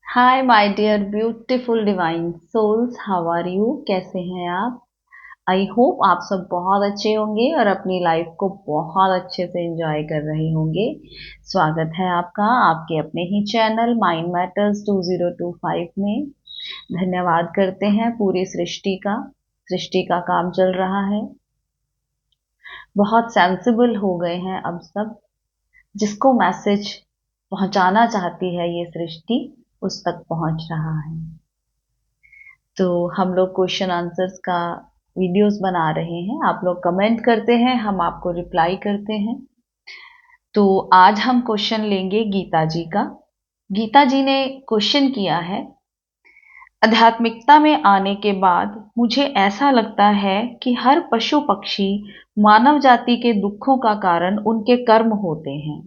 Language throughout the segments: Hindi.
Hi my dear beautiful divine souls, how are you? कैसे हैं आप? आई होप आप सब बहुत अच्छे होंगे और अपनी लाइफ को बहुत अच्छे से एंजॉय कर रहे होंगे। स्वागत है आपका आपके अपने ही चैनल माइंड मैटर्स 2025 में। धन्यवाद करते हैं पूरी सृष्टि का काम चल रहा है। बहुत सेंसिबल हो गए हैं अब सब। जिसको मैसेज पहुंचाना चाहती है ये सृष्टि, उस तक पहुंच रहा है। तो हम लोग क्वेश्चन आंसर्स का वीडियोस बना रहे हैं। आप लोग कमेंट करते हैं, हम आपको रिप्लाई करते हैं। तो आज हम क्वेश्चन लेंगे गीता जी का। गीता जी ने क्वेश्चन किया है, आध्यात्मिकता में आने के बाद मुझे ऐसा लगता है कि हर पशु पक्षी मानव जाति के दुखों का कारण उनके कर्म होते हैं।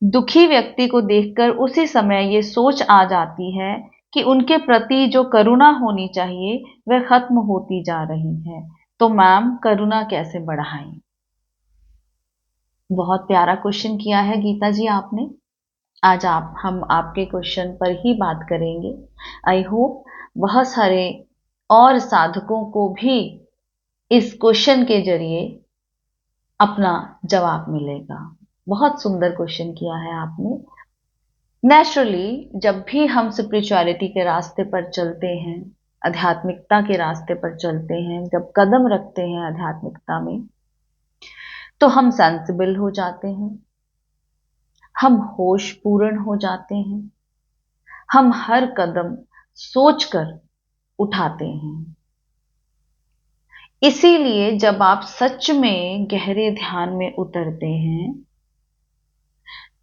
दुखी व्यक्ति को देखकर उसी समय ये सोच आ जाती है कि उनके प्रति जो करुणा होनी चाहिए वह खत्म होती जा रही है। तो मैम, करुणा कैसे बढ़ाएं? बहुत प्यारा क्वेश्चन किया है गीता जी आपने। आज हम आपके क्वेश्चन पर ही बात करेंगे। आई होप बहुत सारे और साधकों को भी इस क्वेश्चन के जरिए अपना जवाब मिलेगा। बहुत सुंदर क्वेश्चन किया है आपने। नेचुरली जब भी हम स्पिरिचुअलिटी के रास्ते पर चलते हैं, आध्यात्मिकता के रास्ते पर चलते हैं, जब कदम रखते हैं आध्यात्मिकता में, तो हम सेंसिबल हो जाते हैं, हम होश पूर्ण हो जाते हैं, हम हर कदम सोचकर उठाते हैं। इसीलिए जब आप सच में गहरे ध्यान में उतरते हैं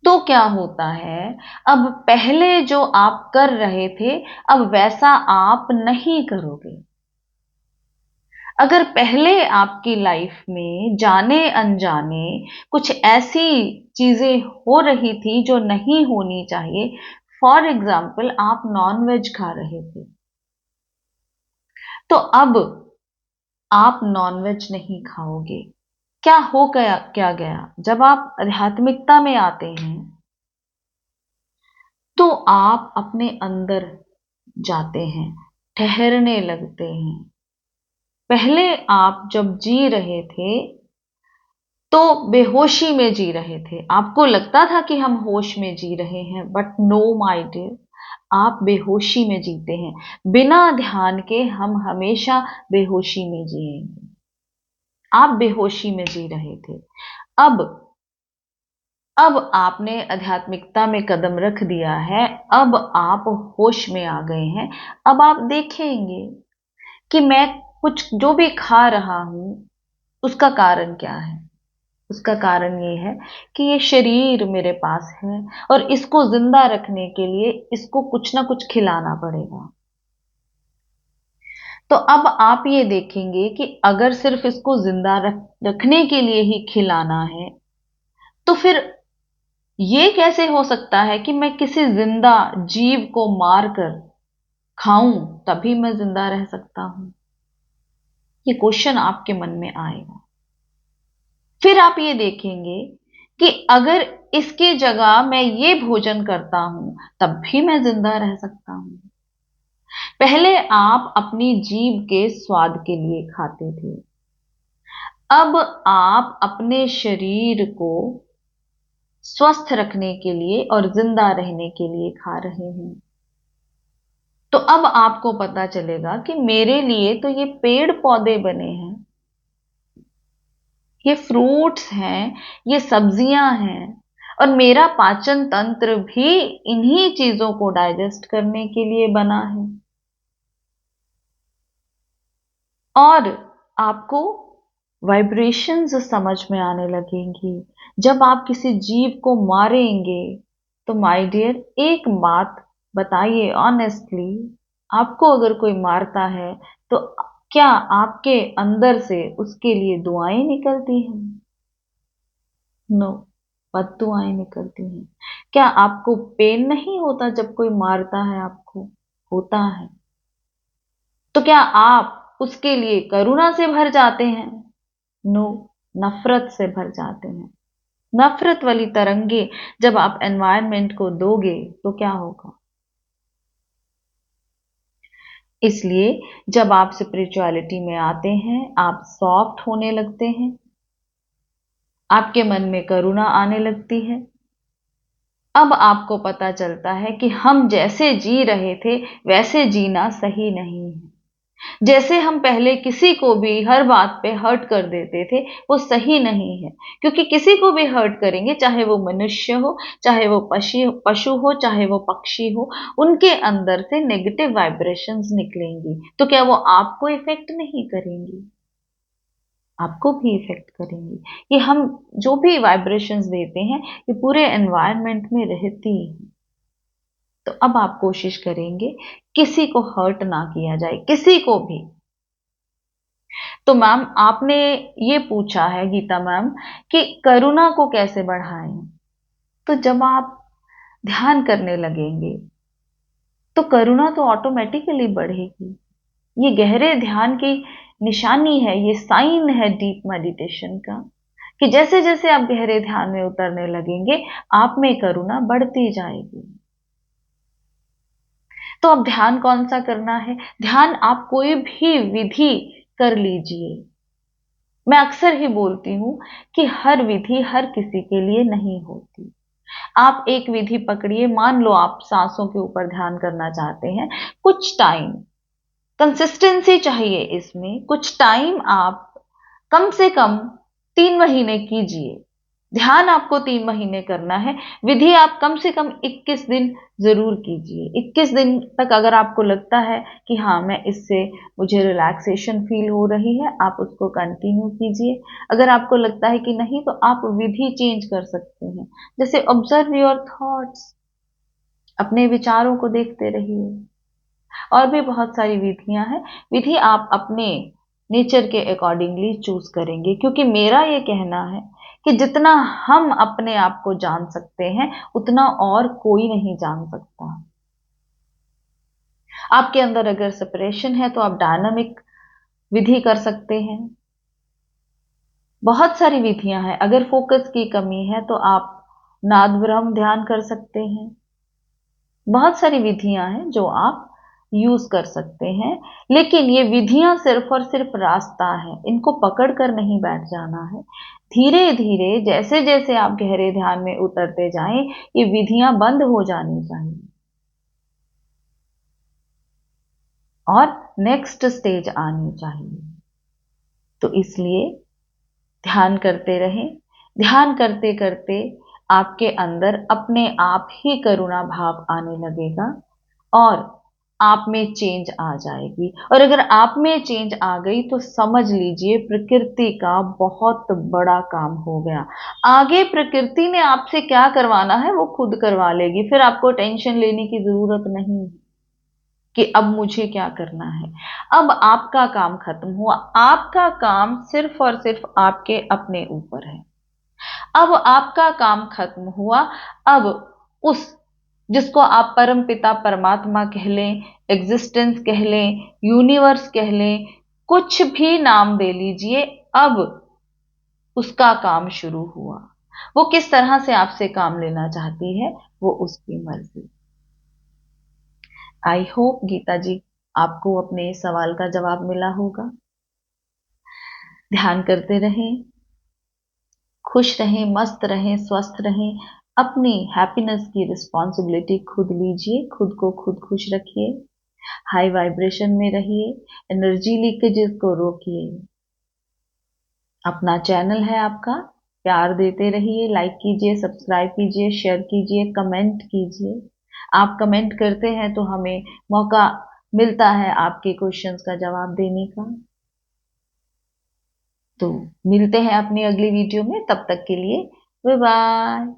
तो क्या होता है, अब पहले जो आप कर रहे थे अब वैसा आप नहीं करोगे। अगर पहले आपकी लाइफ में जाने अनजाने कुछ ऐसी चीजें हो रही थी जो नहीं होनी चाहिए, फॉर एग्जाम्पल आप नॉन वेज खा रहे थे, तो अब आप नॉन वेज नहीं खाओगे। क्या गया जब आप आध्यात्मिकता में आते हैं तो आप अपने अंदर जाते हैं, ठहरने लगते हैं। पहले आप जब जी रहे थे तो बेहोशी में जी रहे थे, आपको लगता था कि हम होश में जी रहे हैं, बट नो माय डियर, आप बेहोशी में जीते हैं। बिना ध्यान के हम हमेशा बेहोशी में जिएंगे। आप बेहोशी में जी रहे थे। अब अब आपने आध्यात्मिकता में कदम रख दिया है, अब आप होश में आ गए हैं। अब आप देखेंगे कि मैं कुछ जो भी खा रहा हूं उसका कारण क्या है। उसका कारण ये है कि ये शरीर मेरे पास है और इसको जिंदा रखने के लिए इसको कुछ ना कुछ खिलाना पड़ेगा। तो अब आप ये देखेंगे कि अगर सिर्फ इसको जिंदा रखने के लिए ही खिलाना है, तो फिर ये कैसे हो सकता है कि मैं किसी जिंदा जीव को मारकर खाऊं तभी मैं जिंदा रह सकता हूं? ये क्वेश्चन आपके मन में आएगा। फिर आप ये देखेंगे कि अगर इसकी जगह मैं ये भोजन करता हूं तब भी मैं जिंदा रह सकता हूं। पहले आप अपनी जीभ के स्वाद के लिए खाते थे, अब आप अपने शरीर को स्वस्थ रखने के लिए और जिंदा रहने के लिए खा रहे हैं। तो अब आपको पता चलेगा कि मेरे लिए तो ये पेड़ पौधे बने हैं, ये फ्रूट्स हैं, ये सब्जियां हैं, और मेरा पाचन तंत्र भी इन्हीं चीजों को डाइजेस्ट करने के लिए बना है। और आपको वाइब्रेशंस समझ में आने लगेंगी जब आप किसी जीव को मारेंगे। तो माय डियर, एक बात बताइए ऑनेस्टली, आपको अगर कोई मारता है तो क्या आपके अंदर से उसके लिए दुआएं निकलती हैं? नो, बददुआएं निकलती हैं। क्या आपको पेन नहीं होता जब कोई मारता है आपको? होता है। तो क्या आप उसके लिए करुणा से भर जाते हैं? नो, नफरत से भर जाते हैं। नफरत वाली तरंगे जब आप एनवायरनमेंट को दोगे तो क्या होगा? इसलिए जब आप स्पिरिचुअलिटी में आते हैं, आप सॉफ्ट होने लगते हैं, आपके मन में करुणा आने लगती है। अब आपको पता चलता है कि हम जैसे जी रहे थे वैसे जीना सही नहीं है। जैसे हम पहले किसी को भी हर बात पे हर्ट कर देते थे, वो सही नहीं है। क्योंकि किसी को भी हर्ट करेंगे, चाहे वो मनुष्य हो, चाहे वो पशु हो, चाहे वो पक्षी हो, उनके अंदर से नेगेटिव वाइब्रेशंस निकलेंगी। तो क्या वो आपको इफेक्ट नहीं करेंगी? आपको भी इफेक्ट करेंगी। ये हम जो भी वाइब्रेशंस देते हैं, ये पूरे एनवायरनमेंट में रहती है। तो अब आप कोशिश करेंगे किसी को हर्ट ना किया जाए, किसी को भी। तो मैम, आपने ये पूछा है गीता मैम कि करुणा को कैसे बढ़ाएं। तो जब आप ध्यान करने लगेंगे तो करुणा तो ऑटोमेटिकली बढ़ेगी। ये गहरे ध्यान की निशानी है, ये साइन है डीप मेडिटेशन का, कि जैसे जैसे आप गहरे ध्यान में उतरने लगेंगे, आप में करुणा बढ़ती जाएगी। तो अब ध्यान कौन सा करना है? ध्यान आप कोई भी विधि कर लीजिए। मैं अक्सर ही बोलती हूं कि हर विधि हर किसी के लिए नहीं होती। आप एक विधि पकड़िए, मान लो आप सांसों के ऊपर ध्यान करना चाहते हैं, कुछ टाइम कंसिस्टेंसी चाहिए इसमें, कुछ टाइम आप कम से कम 3 महीने कीजिए। ध्यान आपको 3 महीने करना है, विधि आप कम से कम 21 दिन जरूर कीजिए। 21 दिन तक अगर आपको लगता है कि हाँ, मैं इससे मुझे रिलैक्सेशन फील हो रही है, आप उसको कंटिन्यू कीजिए। अगर आपको लगता है कि नहीं, तो आप विधि चेंज कर सकते हैं। जैसे ऑब्जर्व योर थॉट्स, अपने विचारों को देखते रहिए। और भी बहुत सारी विधियां हैं। विधि आप अपने नेचर के अकॉर्डिंगली चूज करेंगे, क्योंकि मेरा ये कहना है कि जितना हम अपने आप को जान सकते हैं, उतना और कोई नहीं जान सकता। आपके अंदर अगर सेपरेशन है तो आप डायनामिक विधि कर सकते हैं। बहुत सारी विधियां हैं। अगर फोकस की कमी है तो आप नाद ब्रह्म ध्यान कर सकते हैं। बहुत सारी विधियां हैं जो आप यूज कर सकते हैं। लेकिन ये विधियां सिर्फ और सिर्फ रास्ता है, इनको पकड़ कर नहीं बैठ जाना है। धीरे धीरे जैसे जैसे आप गहरे ध्यान में उतरते जाएं, ये विधियां बंद हो जानी चाहिए और नेक्स्ट स्टेज आनी चाहिए। तो इसलिए ध्यान करते रहें। ध्यान करते करते आपके अंदर अपने आप ही करुणा भाव आने लगेगा और आप में चेंज आ जाएगी। और अगर आप में चेंज आ गई तो समझ लीजिए प्रकृति का बहुत बड़ा काम हो गया। आगे प्रकृति ने आपसे क्या करवाना है वो खुद करवा लेगी। फिर आपको टेंशन लेने की जरूरत नहीं कि अब मुझे क्या करना है। अब आपका काम खत्म हुआ। आपका काम सिर्फ और सिर्फ आपके अपने ऊपर है। अब आपका काम खत्म हुआ। अब उस जिसको आप परम पिता परमात्मा कह लें, एग्जिस्टेंस कह लें, यूनिवर्स कह लें, कुछ भी नाम दे लीजिए, अब उसका काम शुरू हुआ। वो किस तरह से आपसे काम लेना चाहती है, वो उसकी मर्जी। आई होप गीता जी आपको अपने सवाल का जवाब मिला होगा। ध्यान करते रहें, खुश रहें, मस्त रहें, स्वस्थ रहें। अपनी हैप्पीनेस की रिस्पॉन्सिबिलिटी खुद लीजिए, खुद को खुद खुश रखिए, हाई वाइब्रेशन में रहिए, एनर्जी लीकेजेस को रोकिए। अपना चैनल है आपका, प्यार देते रहिए, लाइक कीजिए, सब्सक्राइब कीजिए, शेयर कीजिए, कमेंट कीजिए। आप कमेंट करते हैं तो हमें मौका मिलता है आपके क्वेश्चंस का जवाब देने का। तो मिलते हैं अपनी अगली वीडियो में, तब तक के लिए बाय बाय।